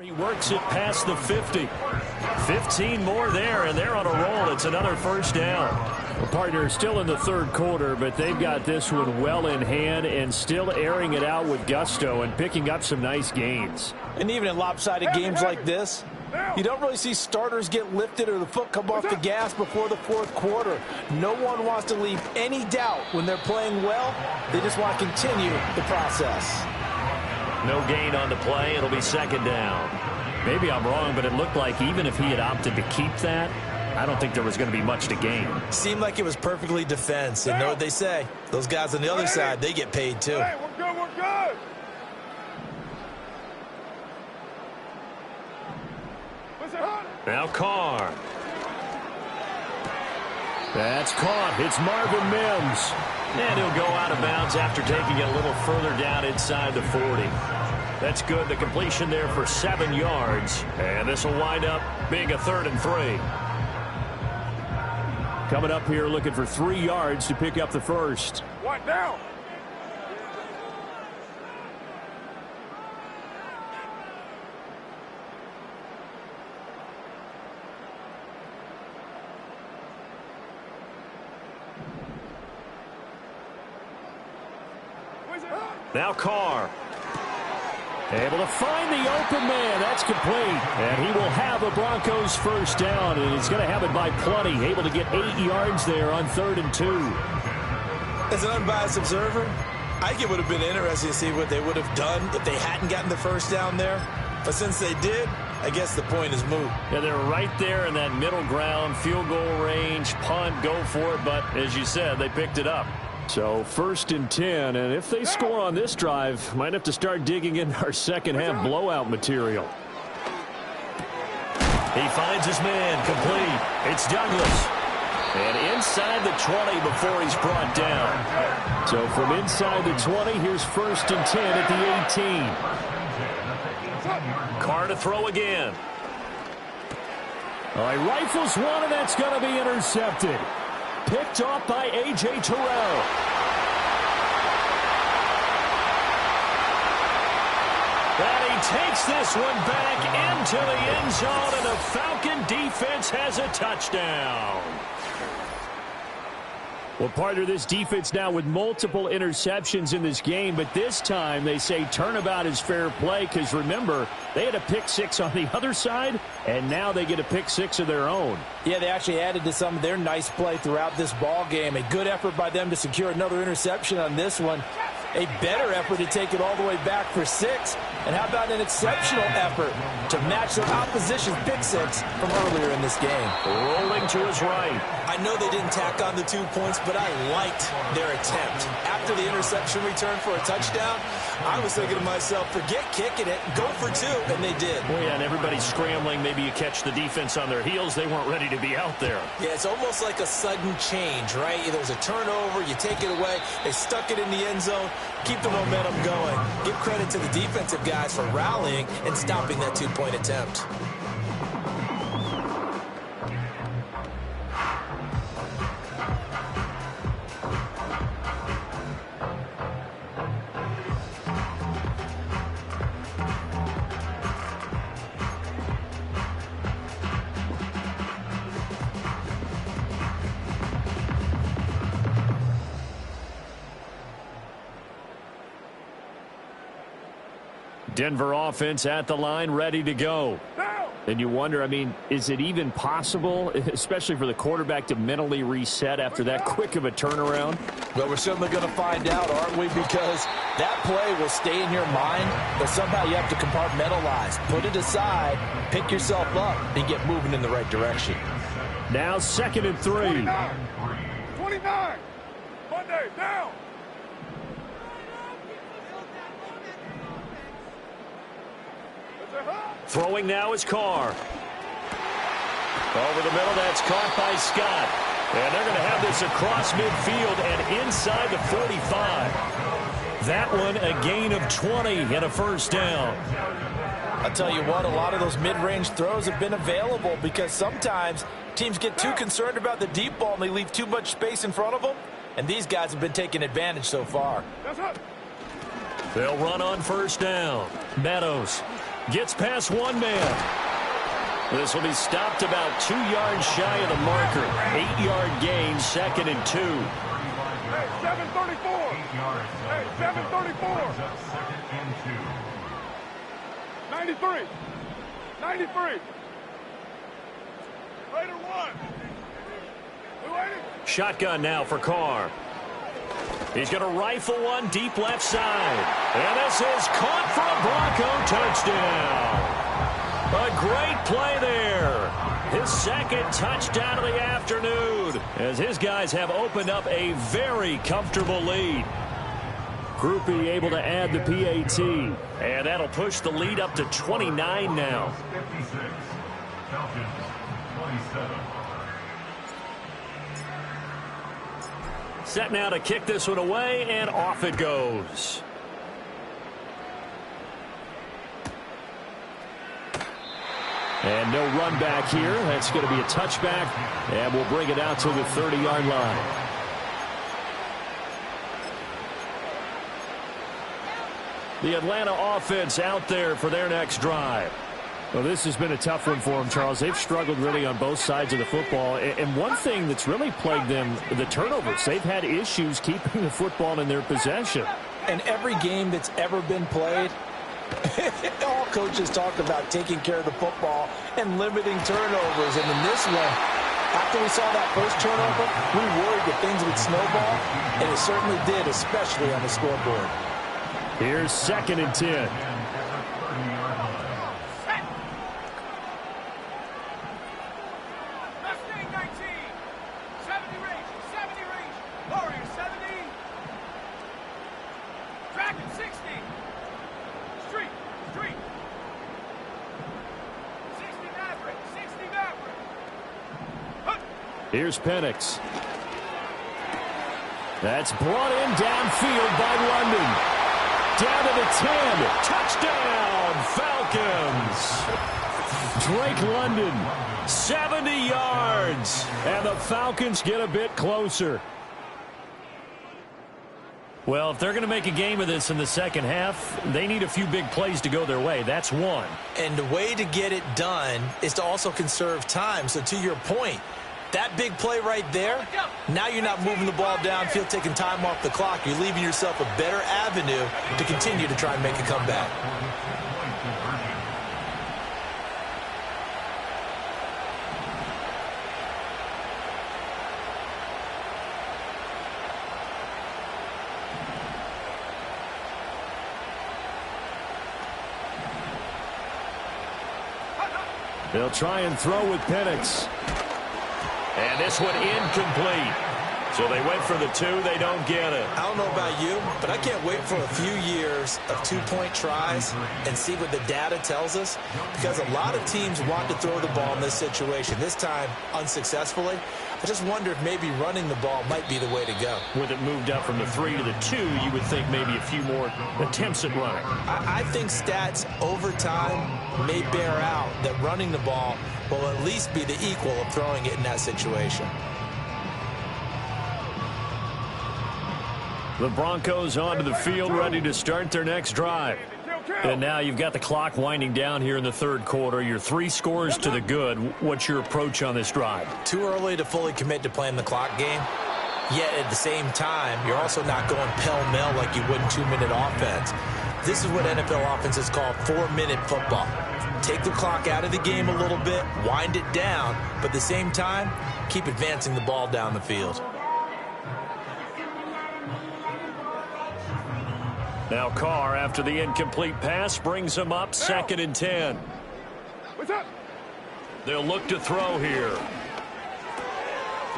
He works it past the 50. 15 more there, and they're on a roll. It's another first down. The partner is still in the third quarter, but they've got this one well in hand and still airing it out with gusto and picking up some nice gains. And even in lopsided games like this, you don't really see starters get lifted or the foot come off the gas before the fourth quarter. No one wants to leave any doubt when they're playing well. They just want to continue the process. No gain on the play. It'll be second down. Maybe I'm wrong, but it looked like even if he had opted to keep that, I don't think there was going to be much to gain. Seemed like it was perfectly defense. And know what they say? Those guys on the other side, they get paid too. Hey, we're good, we're good. Now Carr. That's caught. It's Marvin Mims. And he'll go out of bounds after taking it a little further down inside the 40. That's good. The completion there for 7 yards. And this will wind up being a 3rd and 3. Coming up here looking for 3 yards to pick up the first. What now? Now Carr. Able to find the open man. That's complete. And he will have a Broncos first down. And he's going to have it by plenty. Able to get 8 yards there on 3rd and 2. As an unbiased observer, I think it would have been interesting to see what they would have done if they hadn't gotten the first down there. But since they did, I guess the point is moot. Yeah, they're right there in that middle ground, field goal range, punt, go for it. But as you said, they picked it up. So 1st and 10, and if they score on this drive, might have to start digging in our second half blowout material. He finds his man, complete. It's Douglas. And inside the 20 before he's brought down. So from inside the 20, here's 1st and 10 at the 18. Carr to throw again. All right, rifles one, and that's going to be intercepted. Picked off by A.J. Terrell. And he takes this one back into the end zone, and the Falcon defense has a touchdown. Well, partner, this defense now with multiple interceptions in this game, but this time they say turnabout is fair play because, remember, they had a pick 6 on the other side, and now they get a pick 6 of their own. Yeah, they actually added to some of their nice play throughout this ball game. A good effort by them to secure another interception on this one. A better effort to take it all the way back for 6. And how about an exceptional effort to match their opposition's pick 6 from earlier in this game. Rolling to his right. I know they didn't tack on the 2 points, but I liked their attempt. After the interception return for a touchdown, I was thinking to myself, forget kicking it, go for 2, and they did. Oh, yeah, and everybody's scrambling. Maybe you catch the defense on their heels. They weren't ready to be out there. Yeah, it's almost like a sudden change, right? There's a turnover, you take it away, they stuck it in the end zone, keep the momentum going. Give credit to the defensive guys for rallying and stopping that 2-point attempt. Denver offense at the line, ready to go. And you wonder, I mean, is it even possible, especially for the quarterback, to mentally reset after that quick of a turnaround? Well, we're certainly going to find out, aren't we? Because that play will stay in your mind, but somehow you have to compartmentalize. Put it aside, pick yourself up, and get moving in the right direction. Now 2nd and 3. 29. Monday, down. Throwing now is Carr. Over the middle, that's caught by Scott. And they're going to have this across midfield and inside the 45. That one a gain of 20 and a first down. I'll tell you what, a lot of those mid-range throws have been available because sometimes teams get too concerned about the deep ball and they leave too much space in front of them. And these guys have been taking advantage so far. They'll run on first down. Meadows. Gets past one man. This will be stopped about 2 yards shy of the marker. 8-yard gain, 2nd and 2. Hey, 734. Hey, 734. 93. 93. Raider 1. Shotgun now for Carr. He's going to rifle one deep left side. And this is caught for a Bronco touchdown. A great play there. His 2nd touchdown of the afternoon as his guys have opened up a very comfortable lead. Groupie able to add the PAT. And that'll push the lead up to 29 now. 56. Falcons 27. Set now to kick this one away, and off it goes. And no run back here. That's going to be a touchback, and we'll bring it out to the 30-yard line. The Atlanta offense out there for their next drive. Well, this has been a tough one for them, Charles. They've struggled really on both sides of the football. And one thing that's really plagued them, the turnovers. They've had issues keeping the football in their possession. And every game that's ever been played, all coaches talk about taking care of the football and limiting turnovers. And in this one, after we saw that first turnover, we worried that things would snowball, and it certainly did, especially on the scoreboard. Here's 2nd and 10. Here's Penix. That's brought in downfield by London. Down to the 10. Touchdown, Falcons. Drake London, 70 yards. And the Falcons get a bit closer. Well, if they're going to make a game of this in the second half, they need a few big plays to go their way. That's one. And the way to get it done is to also conserve time. So to your point, that big play right there, now you're not moving the ball downfield, taking time off the clock. You're leaving yourself a better avenue to continue to try and make a comeback. They'll try and throw with Penix. And this one incomplete. So they went for the 2. They don't get it. I don't know about you, but I can't wait for a few years of 2-point tries and see what the data tells us, because a lot of teams want to throw the ball in this situation. This time, unsuccessfully. I just wonder if maybe running the ball might be the way to go. With it moved up from the 3 to the 2, you would think maybe a few more attempts at running. I think stats over time may bear out that running the ball will at least be the equal of throwing it in that situation. The Broncos onto the field, ready to start their next drive. And now you've got the clock winding down here in the third quarter. You're 3 scores to the good. What's your approach on this drive? Too early to fully commit to playing the clock game. Yet at the same time, you're also not going pell-mell like you would in 2-minute offense. This is what NFL offenses call 4-minute football. Take the clock out of the game a little bit, wind it down, but at the same time, keep advancing the ball down the field. Now Carr, after the incomplete pass, brings him up 2nd and 10. What's up? They'll look to throw here.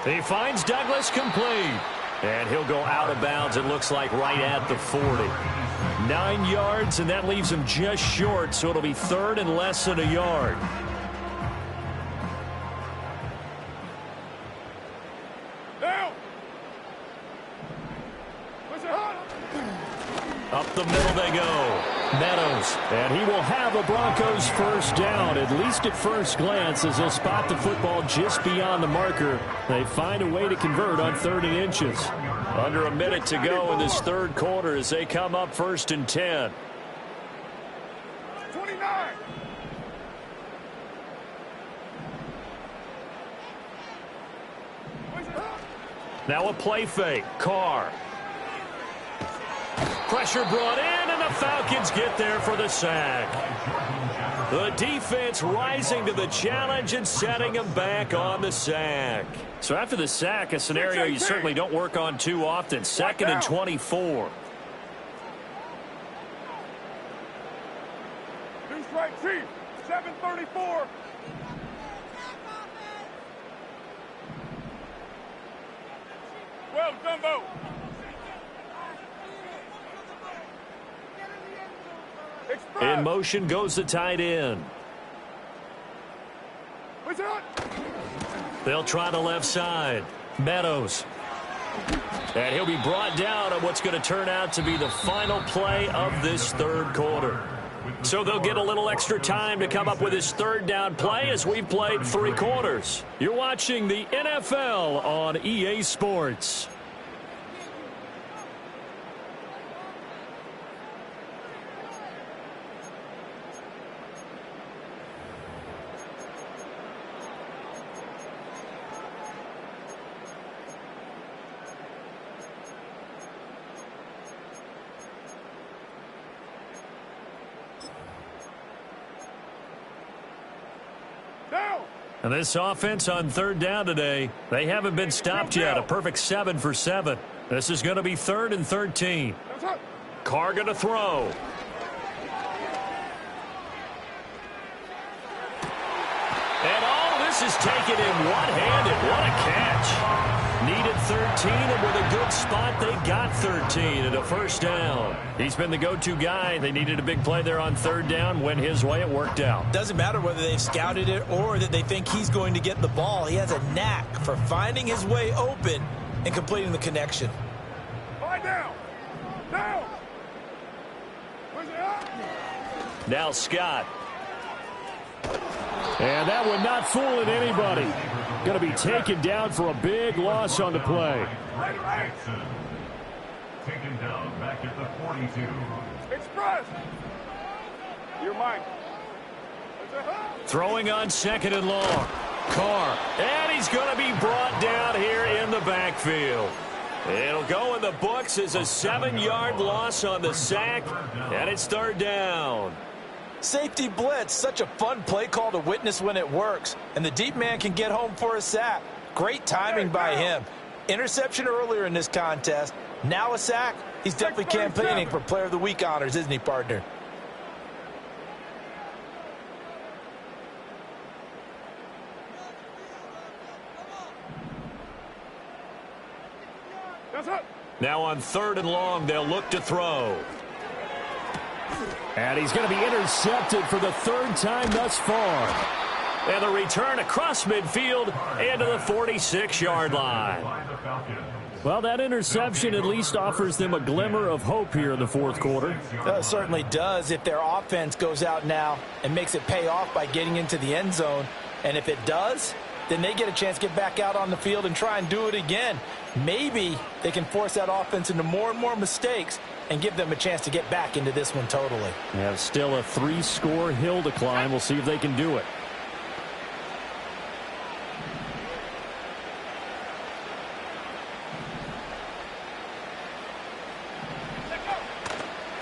He finds Douglas complete. And he'll go out of bounds, it looks like, right at the 40. 9 yards, and that leaves him just short, so it'll be 3rd and less than a yard. Down. Up the middle they go. Meadows. And he will have a Broncos first down, at least at first glance, as they'll spot the football just beyond the marker. They find a way to convert on 3rd and inches. Under a minute to go in this third quarter as they come up 1st and 10. 29. 79. Now a play fake. Carr. Pressure brought in, and the Falcons get there for the sack. The defense rising to the challenge and setting them back on the sack. So after the sack, a scenario you certainly don't work on too often. 2nd and 24. New strike, Chief. 7:34. Well, Dumbo. In motion goes the tight end. What's up? They'll try the left side. Meadows. And he'll be brought down on what's going to turn out to be the final play of this third quarter. So they'll get a little extra time to come up with his third down play as we've played 3 quarters. You're watching the NFL on EA Sports. And this offense on third down today, they haven't been stopped yet. A perfect 7 for 7. This is going to be 3rd and 13. Carr going to throw. And all this is taken in one-handed. What a catch. Needed 13, and with a good spot, they got 13 and a first down. He's been the go-to guy. They needed a big play there on third down. Went his way. It worked out. Doesn't matter whether they've scouted it or that they think he's going to get the ball. He has a knack for finding his way open and completing the connection. Lie down. Down. Now Scott. And that one not fooling anybody. Going to be taken down for a big loss on the play. Taken down back at the 42. Express. You're mine. Throwing on 2nd and long. Carr. And he's going to be brought down here in the backfield. It'll go in the books as a 7-yard loss on the sack. And it's third down. Safety blitz, such a fun play call to witness when it works. And the deep man can get home for a sack. Great timing by him. Interception earlier in this contest. Now a sack. He's definitely campaigning for Player of the Week honors, isn't he, partner? Now on 3rd and long, they'll look to throw. And he's going to be intercepted for the 3rd time thus far. And the return across midfield into the 46-yard line. Well, that interception at least offers them a glimmer of hope here in the 4th quarter. It certainly does if their offense goes out now and makes it pay off by getting into the end zone. And if it does, then they get a chance to get back out on the field and try and do it again. Maybe they can force that offense into more and more mistakes and give them a chance to get back into this one totally. Yeah, still a 3-score hill to climb. We'll see if they can do it.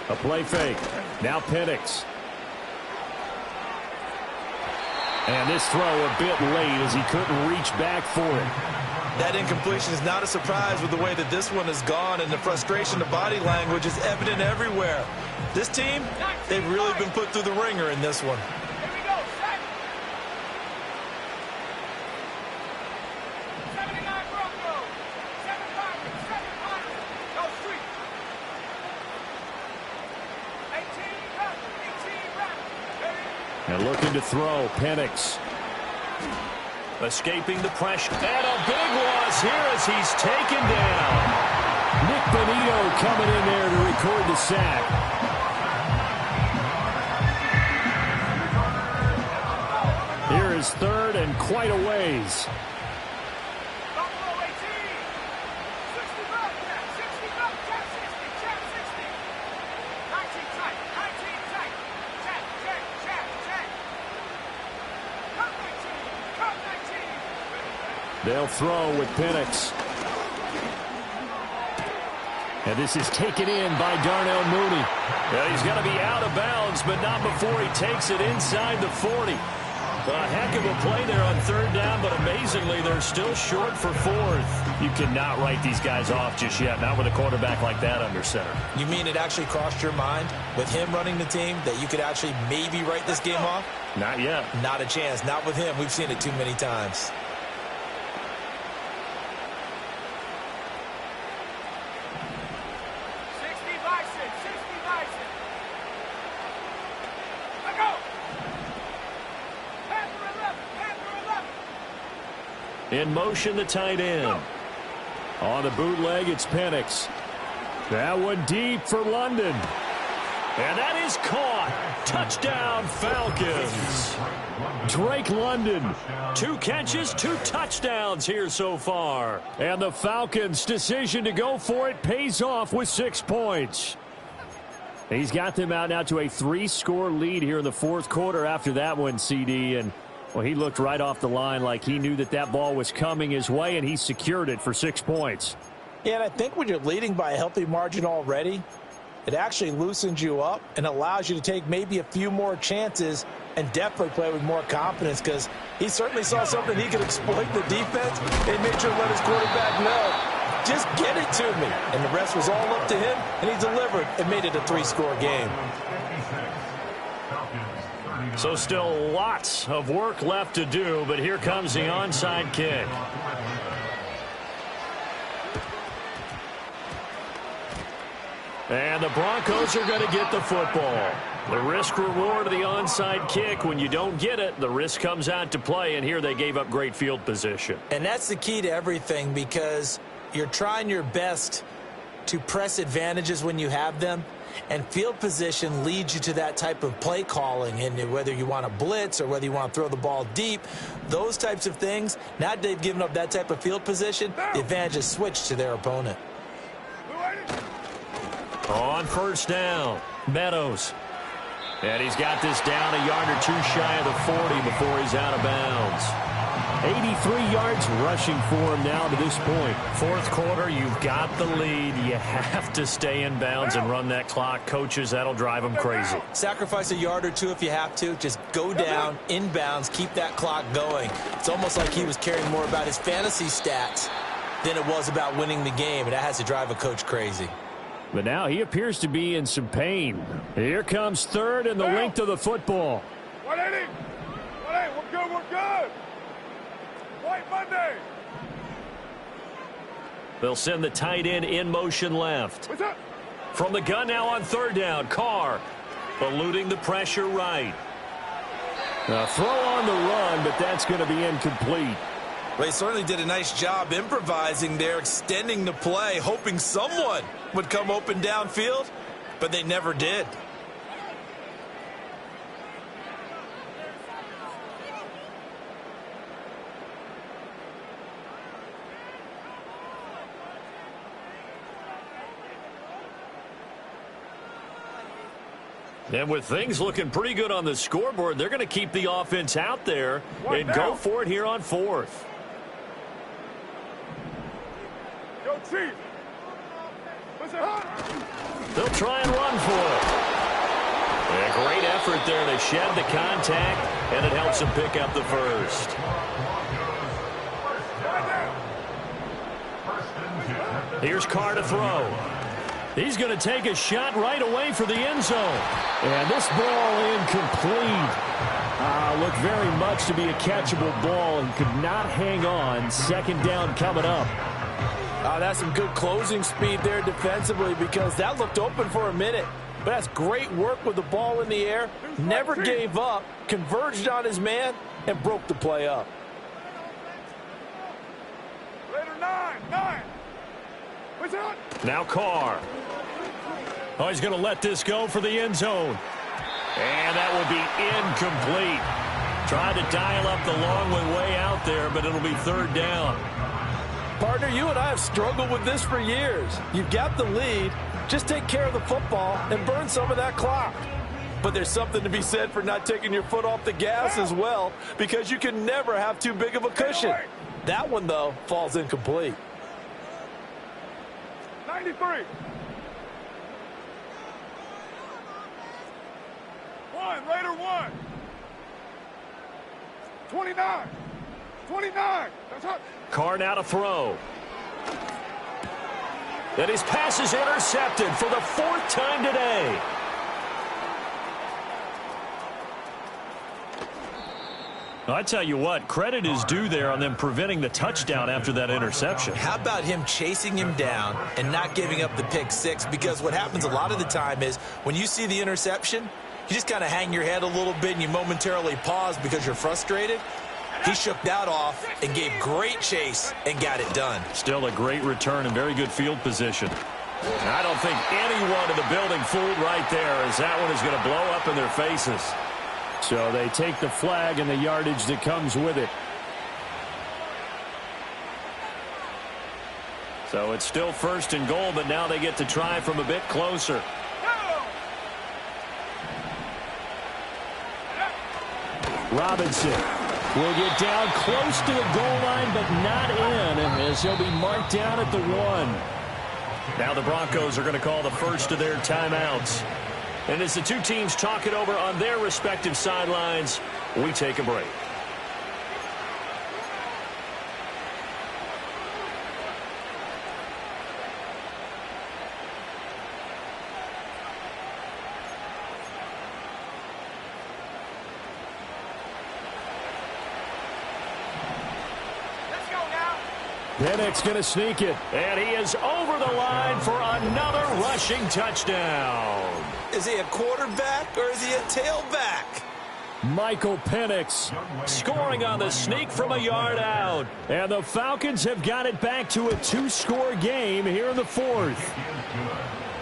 A play fake. Now Penix. And this throw a bit late as he couldn't reach back for it. That incompletion is not a surprise with the way that this one has gone, and the frustration, the body language is evident everywhere. This team, they've really been put through the ringer in this one. Here we go. 79 Broncos. 7 Pirates. Go street. 18 Raptors. 18 Raptors. And looking to throw, Penix. Escaping the pressure. And a big loss here as he's taken down. Nick Bonito coming in there to record the sack. Here is 3rd and quite a ways. Buffalo 18. 60 back. 60 back. 60. 19 tight. 19 tight. Check. They'll throw with Penix. And this is taken in by Darnell Mooney. Yeah, he's got to be out of bounds, but not before he takes it inside the 40. A heck of a play there on third down, but amazingly, they're still short for fourth. You cannot write these guys off just yet, not with a quarterback like that under center. You mean it actually crossed your mind with him running the team that you could actually maybe write this game off? Not yet. Not a chance. Not with him. We've seen it too many times. In motion, the tight end. On the bootleg, it's Penix. That one deep for London. And that is caught. Touchdown, Falcons. Drake London. 2 catches, 2 touchdowns here so far. And the Falcons' decision to go for it pays off with 6 points. He's got them out now to a 3-score lead here in the fourth quarter after that one, CD. And well, he looked right off the line like he knew that that ball was coming his way, and he secured it for 6 points. Yeah, and I think when you're leading by a healthy margin already, it actually loosens you up and allows you to take maybe a few more chances and definitely play with more confidence, because he certainly saw something he could exploit the defense and made sure to let his quarterback know, just get it to me. And the rest was all up to him, and he delivered and made it a 3-score game. So still lots of work left to do, but here comes the onside kick. And the Broncos are going to get the football. The risk-reward of the onside kick, when you don't get it, the risk comes out to play, and here they gave up great field position. And that's the key to everything, because you're trying your best to press advantages when you have them. And field position leads you to that type of play calling, and whether you want to blitz or whether you want to throw the ball deep, those types of things. Now that they've given up that type of field position, the advantage is switched to their opponent. On first down, Meadows. And he's got this down a yard or 2 shy of the 40 before he's out of bounds. 83 yards rushing for him now to this point. Fourth quarter, you've got the lead. You have to stay in bounds and run that clock. Coaches, that'll drive them crazy. Sacrifice a yard or 2 if you have to. Just go down, in bounds, keep that clock going. It's almost like he was caring more about his fantasy stats than it was about winning the game, and that has to drive a coach crazy. But now he appears to be in some pain. Here comes third and the length of the football. 180. 180. We're good. We're good. White Monday. They'll send the tight end in motion left. What's up? From the gun now on third down, Carr eluding the pressure right. A throw on the run, but that's going to be incomplete. They certainly did a nice job improvising there, extending the play, hoping someone would come open downfield, but they never did. And with things looking pretty good on the scoreboard, they're going to keep the offense out there and go for it here on fourth. Yo, Chief. They'll try and run for it. A great effort there. They shed the contact, and it helps them pick up the first. Here's Carr to throw. He's going to take a shot right away for the end zone. And this ball incomplete. Looked very much to be a catchable ball and could not hang on. Second down coming up. That's some good closing speed there defensively, because that looked open for a minute. But that's great work with the ball in the air. Never gave up, converged on his man, and broke the play up. Later, 9. What's up? Now Carr. Oh, he's going to let this go for the end zone. And that will be incomplete. Tried to dial up the long way out there, but it'll be third down. Partner, you and I have struggled with this for years. You've got the lead. Just take care of the football and burn some of that clock. But there's something to be said for not taking your foot off the gas as well, because you can never have too big of a cushion. That one, though, falls incomplete. 93. 1, Raider 1. 29. 29. That's hot. Carr now to throw. And his pass is intercepted for the 4th time today. I tell you what, credit is due there on them preventing the touchdown after that interception. How about him chasing him down and not giving up the pick six? Because what happens a lot of the time is when you see the interception, you just kind of hang your head a little bit and you momentarily pause because you're frustrated. He shook that off and gave great chase and got it done. Still a great return and very good field position. I don't think anyone in the building fooled right there, as that one is going to blow up in their faces. So they take the flag and the yardage that comes with it. So it's still 1st and goal, but now they get to try from a bit closer. Robinson will get down close to the goal line, but not in, as he'll be marked down at the 1. Now the Broncos are going to call the first of their timeouts. And as the two teams talk it over on their respective sidelines, we take a break. Penix going to sneak it. And he is over the line for another rushing touchdown. Is he a quarterback or is he a tailback? Michael Penix scoring on the sneak from a yard out. And the Falcons have got it back to a 2-score game here in the 4th.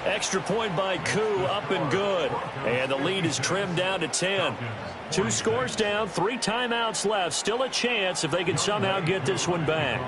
Extra point by Koo, up and good. And the lead is trimmed down to 10. 2 scores down, 3 timeouts left. Still a chance if they can somehow get this one back.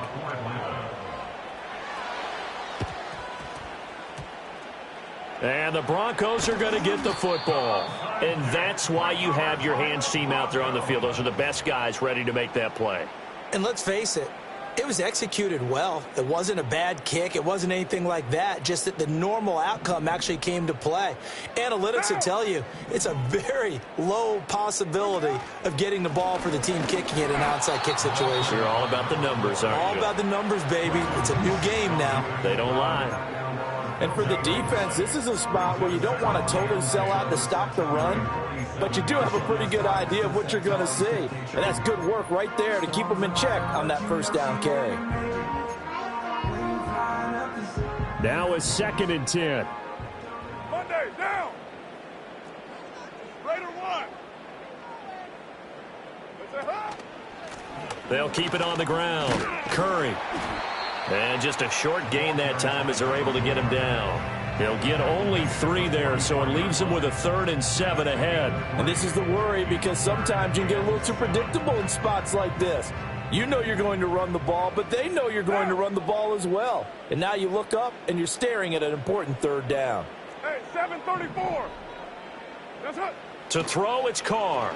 And the Broncos are going to get the football. And that's why you have your hands team out there on the field. Those are the best guys ready to make that play. And let's face it, it was executed well. It wasn't a bad kick. It wasn't anything like that. Just that the normal outcome actually came to play. Analytics will tell you it's a very low possibility of getting the ball for the team kicking it in an onside kick situation. You're all about the numbers, aren't you? All about the numbers, baby. It's a new game now. They don't lie. And for the defense, this is a spot where you don't want to totally sell out to stop the run, but you do have a pretty good idea of what you're going to see. And that's good work right there to keep them in check on that first down carry. Now a 2nd and 10. Monday, down. Raider 1. It's a hop. They'll keep it on the ground. Curry. And just a short gain that time as they're able to get him down. They'll get only 3 there, so it leaves them with a 3rd and 7 ahead. And this is the worry because sometimes you can get a little too predictable in spots like this. You know you're going to run the ball, but they know you're going to run the ball as well. And now you look up and you're staring at an important 3rd down. Hey, 7:34. That's it. To throw, it's Carr.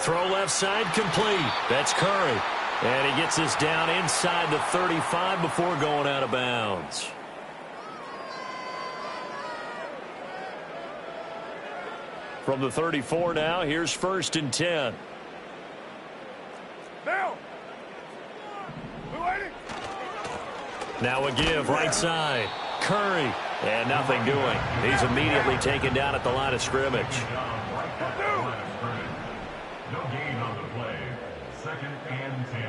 Throw left side complete. That's Curry. And he gets this down inside the 35 before going out of bounds. From the 34 now, here's 1st and 10. Now. Blue 80. Now a give right side. Curry. And nothing doing. He's immediately taken down at the line of scrimmage. No gain on the play. 2nd and 10.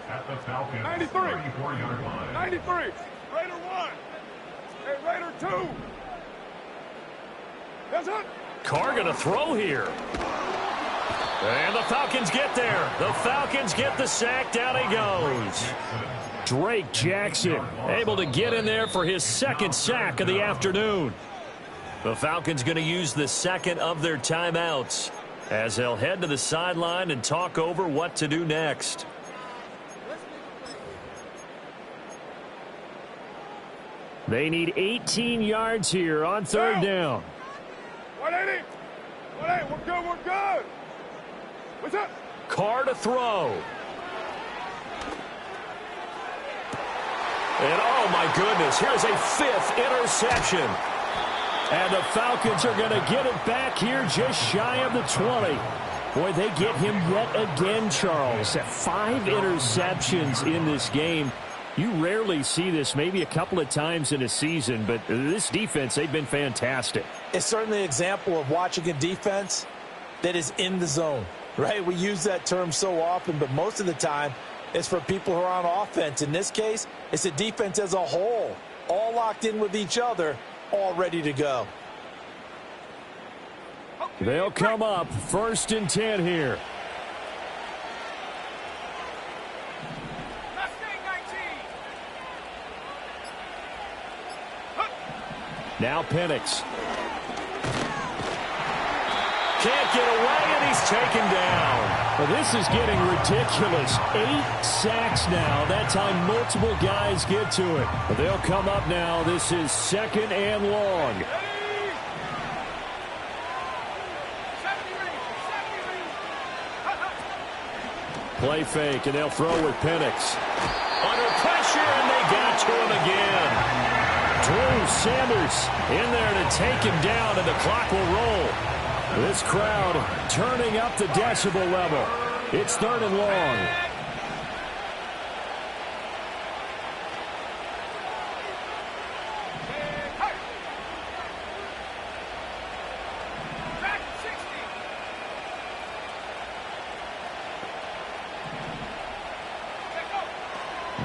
At the Falcons 93. 34-yard line. 93. Raider 1. Hey, Raider 2. That's it. Carr going to throw here. And the Falcons get there. The Falcons get the sack. Down he goes. Drake Jackson able to get in there for his 2nd sack of the afternoon. The Falcons going to use the 2nd of their timeouts as they'll head to the sideline and talk over what to do next. They need 18 yards here on 3rd down. 180. 180. We're good. We're good. What's up? Carr to throw. And oh my goodness, here's a 5th interception. And the Falcons are going to get it back here just shy of the 20. Boy, they get him yet again, Charles. 5 interceptions in this game. You rarely see this, maybe a couple of times in a season, but this defense, they've been fantastic. It's certainly an example of watching a defense that is in the zone, right? We use that term so often, but most of the time it's for people who are on offense. In this case, it's a defense as a whole, all locked in with each other, all ready to go. They'll come up 1st and 10 here. Now Penix. Can't get away, and he's taken down. Well, this is getting ridiculous. 8 sacks now. That time multiple guys get to it. But they'll come up now. This is 2nd and long. Play fake, and they'll throw with Penix. Under pressure, and they got to him again. Drew Sanders in there to take him down, and the clock will roll. This crowd turning up the decibel level. It's 3rd and long.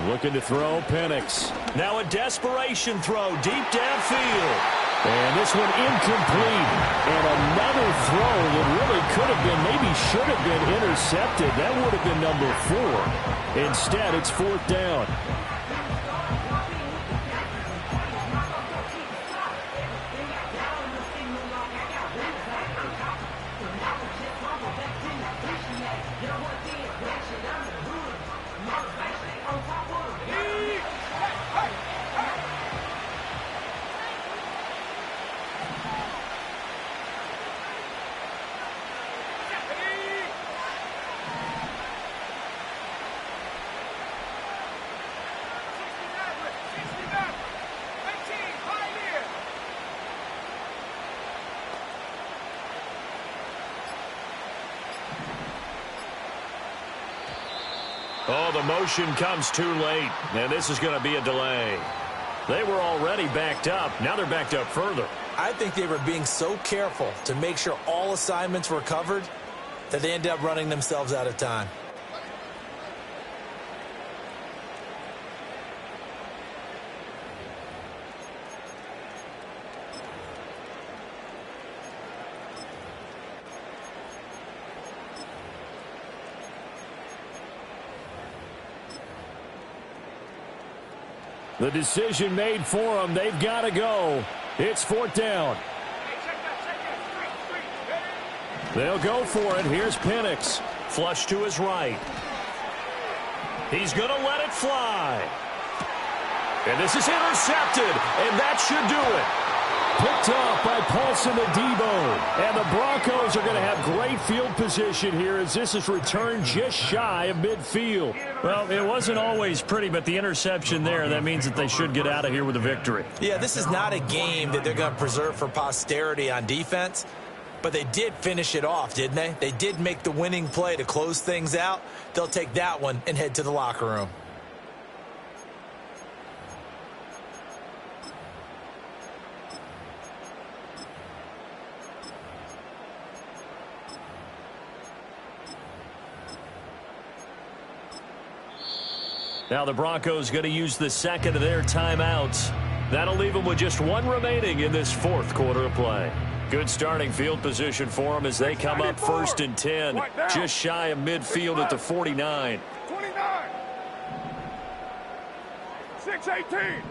Looking to throw, Penix. Now a desperation throw deep downfield. And this one incomplete. And another throw that really could have been, maybe should have been intercepted. That would have been number 4. Instead, it's 4th down. Oh, the motion comes too late, and this is going to be a delay. They were already backed up. Now they're backed up further. I think they were being so careful to make sure all assignments were covered that they ended up running themselves out of time. The decision made for them. They've got to go. It's 4th down. They'll go for it. Here's Penix. Flush to his right. He's going to let it fly. And this is intercepted, and that should do it. Picked off by Paulson Adebo. And the Broncos are going to have great field position here as this is returned just shy of midfield. Well, it wasn't always pretty, but the interception there, that means that they should get out of here with a victory. Yeah, this is not a game that they're going to preserve for posterity on defense, but they did finish it off, didn't they? They did make the winning play to close things out. They'll take that one and head to the locker room. Now the Broncos going to use the second of their timeouts. That'll leave them with just 1 remaining in this 4th quarter of play. Good starting field position for them as they come up 1st and 10. Just shy of midfield at the 49. 29. 6:18.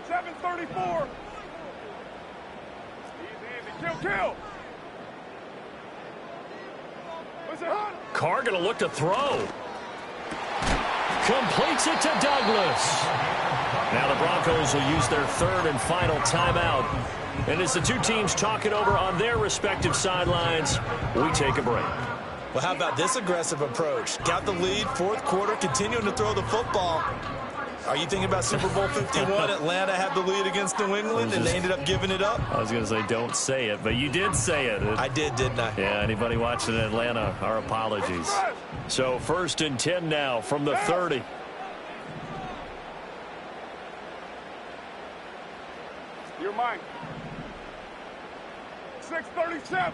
7:34. Kill. Carr going to look to throw. Completes it to Douglas. Now the Broncos will use their 3rd and final timeout. And as the two teams talk it over on their respective sidelines, we take a break. Well, how about this aggressive approach? Got the lead, 4th quarter, continuing to throw the football. Are you thinking about Super Bowl 51? Atlanta had the lead against New England, and they ended up giving it up? I was going to say don't say it, but you did say it. I did, didn't I? Yeah, anybody watching in Atlanta, our apologies. So 1st and 10 now from the 30. Your mind. 6:37.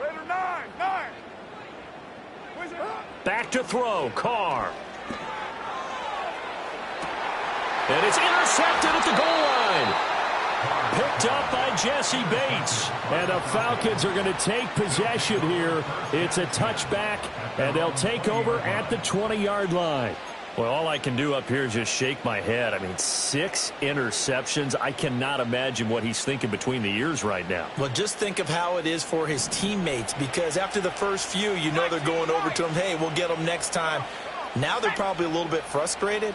Raider 9. Back to throw, Carr. And it's intercepted at the goal line. Picked up by Jesse Bates. And the Falcons are going to take possession here. It's a touchback, and they'll take over at the 20-yard line. Well, all I can do up here is just shake my head. I mean, 6 interceptions. I cannot imagine what he's thinking between the ears right now. Well, just think of how it is for his teammates, because after the first few, you know they're going over to him, hey, we'll get them next time. Now they're probably a little bit frustrated.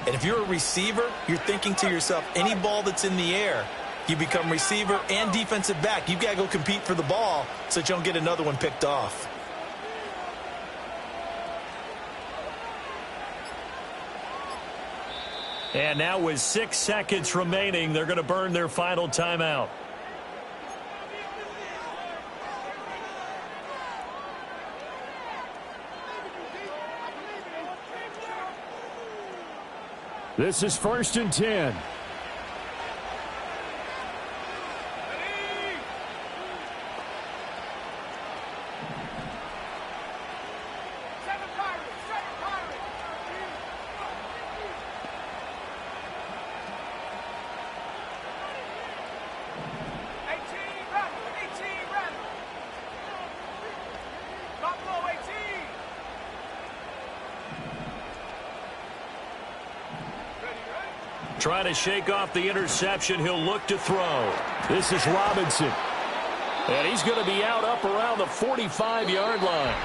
And if you're a receiver, you're thinking to yourself, any ball that's in the air, you become receiver and defensive back. You've got to go compete for the ball so that you don't get another one picked off. And now with 6 seconds remaining, they're going to burn their final timeout. This is 1st and 10. Trying to shake off the interception. He'll look to throw. This is Robinson. And he's going to be out up around the 45-yard line.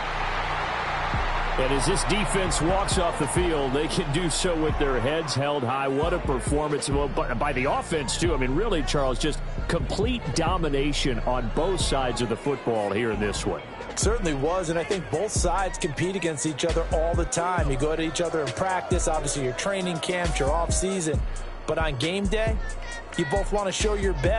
And as this defense walks off the field, they can do so with their heads held high. What a performance by the offense, too. I mean, really, Charles, just complete domination on both sides of the football here in this one. Certainly was, and I think both sides compete against each other all the time. You go at each other in practice, obviously your training camps, your off season. But on game day, you both want to show your best.